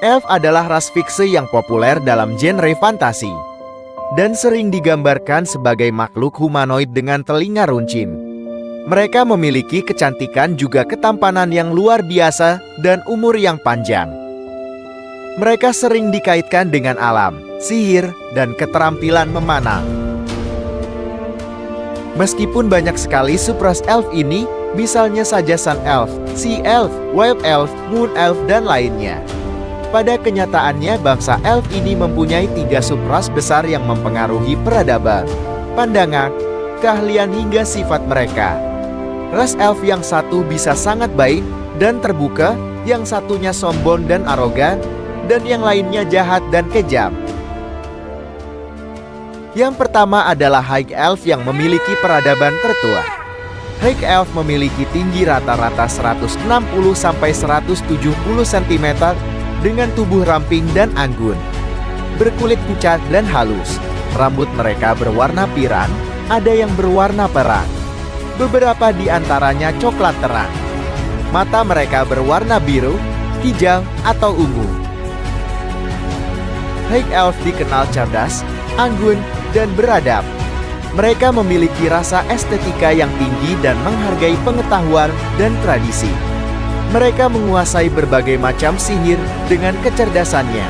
Elf adalah ras fiksi yang populer dalam genre fantasi, dan sering digambarkan sebagai makhluk humanoid dengan telinga runcing. Mereka memiliki kecantikan juga ketampanan yang luar biasa dan umur yang panjang. Mereka sering dikaitkan dengan alam, sihir, dan keterampilan memanah. Meskipun banyak sekali subras elf ini, misalnya saja Sun Elf, Sea Elf, Wild Elf, Moon Elf, dan lainnya. Pada kenyataannya, bangsa elf ini mempunyai 3 subras besar yang mempengaruhi peradaban, pandangan, keahlian hingga sifat mereka. Ras elf yang satu bisa sangat baik dan terbuka, yang satunya sombong dan arogan, dan yang lainnya jahat dan kejam. Yang pertama adalah High Elf yang memiliki peradaban tertua. High Elf memiliki tinggi rata-rata 160–170 cm dengan tubuh ramping dan anggun, berkulit pucat dan halus. Rambut mereka berwarna pirang, ada yang berwarna perak. Beberapa di antaranya coklat terang. Mata mereka berwarna biru, hijau, atau ungu. High Elf dikenal cerdas, anggun, dan beradab. Mereka memiliki rasa estetika yang tinggi dan menghargai pengetahuan dan tradisi. Mereka menguasai berbagai macam sihir dengan kecerdasannya,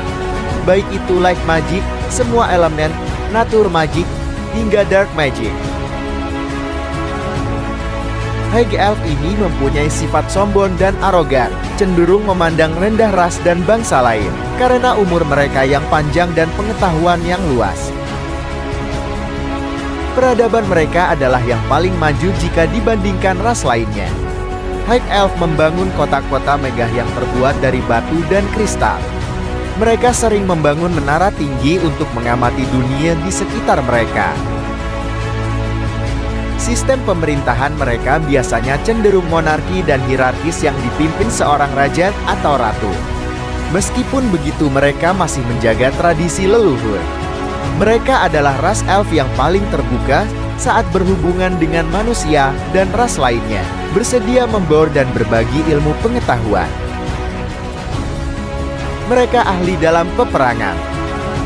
baik itu light magic, semua elemen, nature magic, hingga dark magic. High Elf ini mempunyai sifat sombong dan arogan, cenderung memandang rendah ras dan bangsa lain, karena umur mereka yang panjang dan pengetahuan yang luas. Peradaban mereka adalah yang paling maju jika dibandingkan ras lainnya. High Elf membangun kota-kota megah yang terbuat dari batu dan kristal. Mereka sering membangun menara tinggi untuk mengamati dunia di sekitar mereka. Sistem pemerintahan mereka biasanya cenderung monarki dan hierarkis yang dipimpin seorang raja atau ratu. Meskipun begitu, mereka masih menjaga tradisi leluhur. Mereka adalah ras elf yang paling terbuka saat berhubungan dengan manusia dan ras lainnya, bersedia membaur dan berbagi ilmu pengetahuan. Mereka ahli dalam peperangan.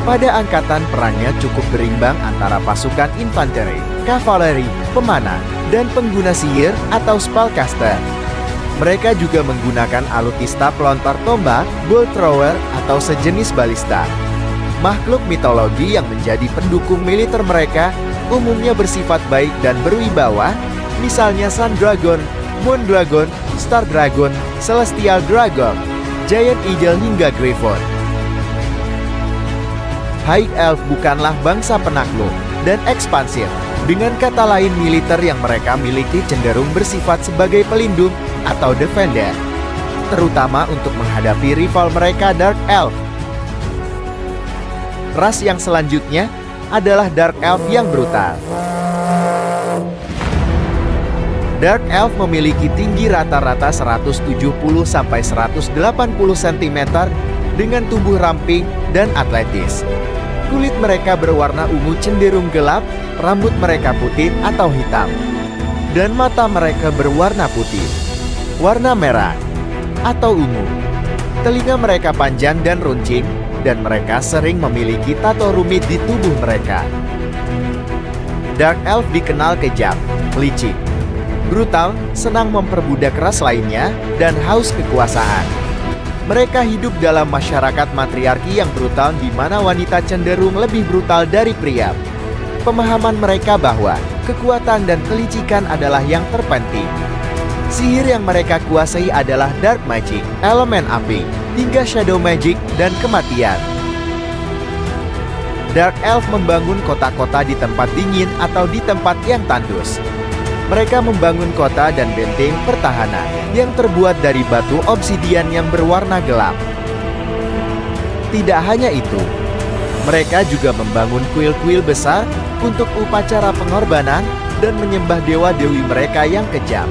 Pada angkatan perangnya cukup berimbang antara pasukan infanteri, kavaleri, pemanah, dan pengguna sihir atau spellcaster. Mereka juga menggunakan alutista pelontar tombak, bolt thrower, atau sejenis balista. Makhluk mitologi yang menjadi pendukung militer mereka umumnya bersifat baik dan berwibawa, misalnya Sun Dragon, Moon Dragon, Star Dragon, Celestial Dragon, Giant Eagle hingga Griffon. High Elf bukanlah bangsa penakluk dan ekspansif. Dengan kata lain, militer yang mereka miliki cenderung bersifat sebagai pelindung atau defender, terutama untuk menghadapi rival mereka Dark Elf. Ras yang selanjutnya adalah Dark Elf yang brutal. Dark Elf memiliki tinggi rata-rata 170–180 cm dengan tubuh ramping dan atletis. Kulit mereka berwarna ungu cenderung gelap, rambut mereka putih atau hitam, dan mata mereka berwarna putih, warna merah, atau ungu. Telinga mereka panjang dan runcing, dan mereka sering memiliki tato rumit di tubuh mereka. Dark Elf dikenal kejam, licik, brutal, senang memperbudak ras lainnya, dan haus kekuasaan. Mereka hidup dalam masyarakat matriarki yang brutal di mana wanita cenderung lebih brutal dari pria. Pemahaman mereka bahwa kekuatan dan kelicikan adalah yang terpenting. Sihir yang mereka kuasai adalah dark magic, elemen api, hingga shadow magic dan kematian. Dark Elf membangun kota-kota di tempat dingin atau di tempat yang tandus. Mereka membangun kota dan benteng pertahanan yang terbuat dari batu obsidian yang berwarna gelap. Tidak hanya itu, mereka juga membangun kuil-kuil besar untuk upacara pengorbanan dan menyembah dewa-dewi mereka yang kejam.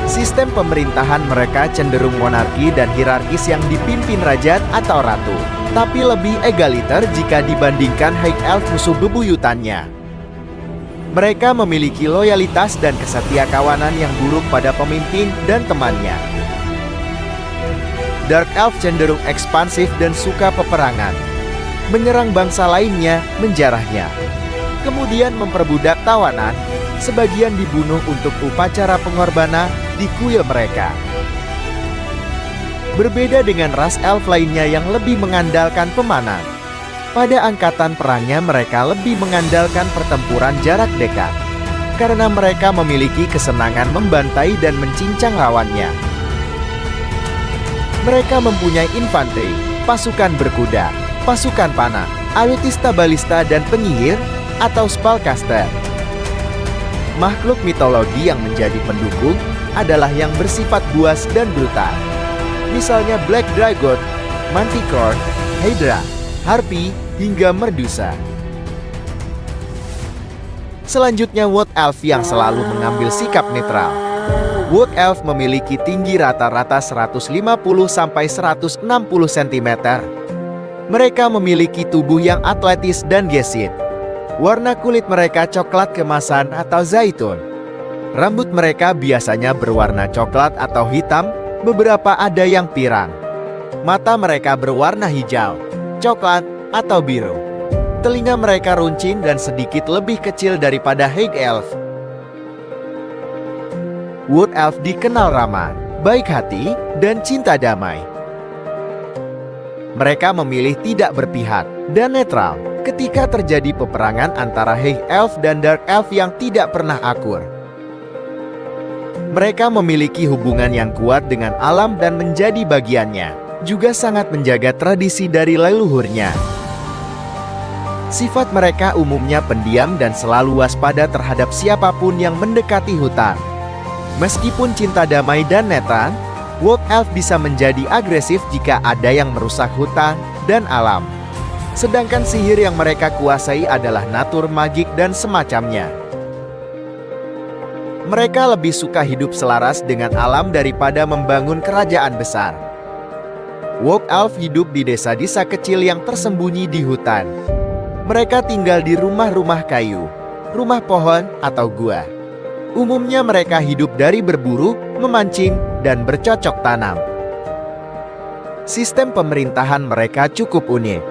Sistem pemerintahan mereka cenderung monarki dan hierarkis yang dipimpin raja atau ratu, tapi lebih egaliter jika dibandingkan High Elf musuh bebuyutannya. Mereka memiliki loyalitas dan kesetia kawanan yang buruk pada pemimpin dan temannya. Dark Elf cenderung ekspansif dan suka peperangan. Menyerang bangsa lainnya, menjarahnya. Kemudian memperbudak tawanan, sebagian dibunuh untuk upacara pengorbanan di kuil mereka. Berbeda dengan ras elf lainnya yang lebih mengandalkan pemanah. Pada angkatan perangnya mereka lebih mengandalkan pertempuran jarak dekat. Karena mereka memiliki kesenangan membantai dan mencincang lawannya. Mereka mempunyai infanteri, pasukan berkuda, pasukan panah, alutsista balista dan penyihir atau spellcaster. Makhluk mitologi yang menjadi pendukung adalah yang bersifat buas dan brutal. Misalnya Black Dragon, Manticore, Hydra, Harpy, hingga Medusa. Selanjutnya Wood Elf yang selalu mengambil sikap netral. Wood Elf memiliki tinggi rata-rata 150–160 cm. Mereka memiliki tubuh yang atletis dan gesit. Warna kulit mereka coklat keemasan atau zaitun. Rambut mereka biasanya berwarna coklat atau hitam, beberapa ada yang pirang. Mata mereka berwarna hijau, coklat, atau biru. Telinga mereka runcing dan sedikit lebih kecil daripada High Elf. Wood Elf dikenal ramah, baik hati, dan cinta damai. Mereka memilih tidak berpihak dan netral ketika terjadi peperangan antara High Elf dan Dark Elf yang tidak pernah akur. Mereka memiliki hubungan yang kuat dengan alam dan menjadi bagiannya, juga sangat menjaga tradisi dari leluhurnya. Sifat mereka umumnya pendiam dan selalu waspada terhadap siapapun yang mendekati hutan. Meskipun cinta damai dan netral, Wood Elf bisa menjadi agresif jika ada yang merusak hutan dan alam. Sedangkan sihir yang mereka kuasai adalah natur magik dan semacamnya. Mereka lebih suka hidup selaras dengan alam daripada membangun kerajaan besar. Wood Elf hidup di desa-desa kecil yang tersembunyi di hutan. Mereka tinggal di rumah-rumah kayu, rumah pohon, atau gua. Umumnya mereka hidup dari berburu, memancing, dan bercocok tanam. Sistem pemerintahan mereka cukup unik.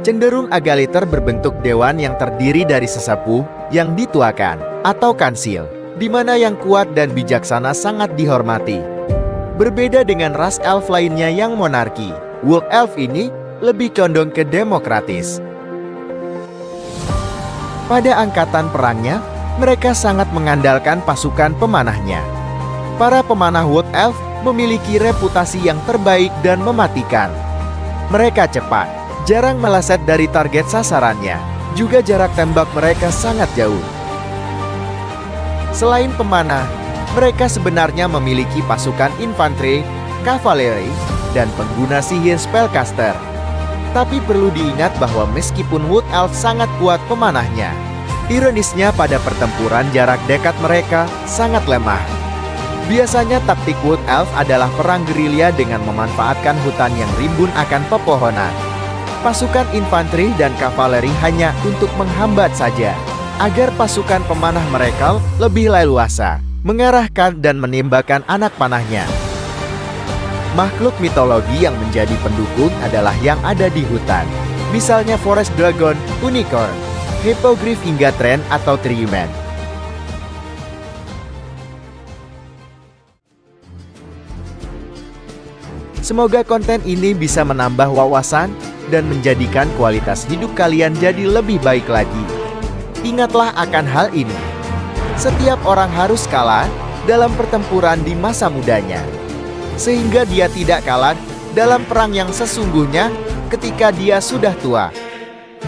Cenderung egaliter berbentuk dewan yang terdiri dari sesepuh yang dituakan, atau kansil, di mana yang kuat dan bijaksana sangat dihormati. Berbeda dengan ras elf lainnya yang monarki, Wood Elf ini lebih condong ke demokratis. Pada angkatan perangnya, mereka sangat mengandalkan pasukan pemanahnya. Para pemanah Wood Elf memiliki reputasi yang terbaik dan mematikan. Mereka cepat, jarang meleset dari target sasarannya. Juga jarak tembak mereka sangat jauh. Selain pemanah, mereka sebenarnya memiliki pasukan infanteri, kavaleri, dan pengguna sihir spellcaster. Tapi perlu diingat bahwa meskipun Wood Elf sangat kuat pemanahnya, ironisnya pada pertempuran jarak dekat mereka sangat lemah. Biasanya taktik Wood Elf adalah perang gerilya dengan memanfaatkan hutan yang rimbun akan pepohonan. Pasukan infanteri dan kavaleri hanya untuk menghambat saja, agar pasukan pemanah mereka lebih leluasa mengarahkan dan menembakkan anak panahnya. Makhluk mitologi yang menjadi pendukung adalah yang ada di hutan. Misalnya Forest Dragon, Unicorn, Hippogriff hingga Tren atau Triumen. Semoga konten ini bisa menambah wawasan dan menjadikan kualitas hidup kalian jadi lebih baik lagi. Ingatlah akan hal ini. Setiap orang harus kalah dalam pertempuran di masa mudanya, sehingga dia tidak kalah dalam perang yang sesungguhnya ketika dia sudah tua.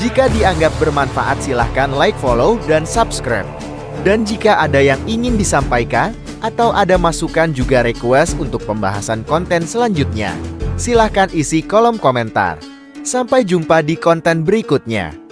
Jika dianggap bermanfaat silahkan like, follow, dan subscribe. Dan jika ada yang ingin disampaikan atau ada masukan juga request untuk pembahasan konten selanjutnya, silahkan isi kolom komentar. Sampai jumpa di konten berikutnya.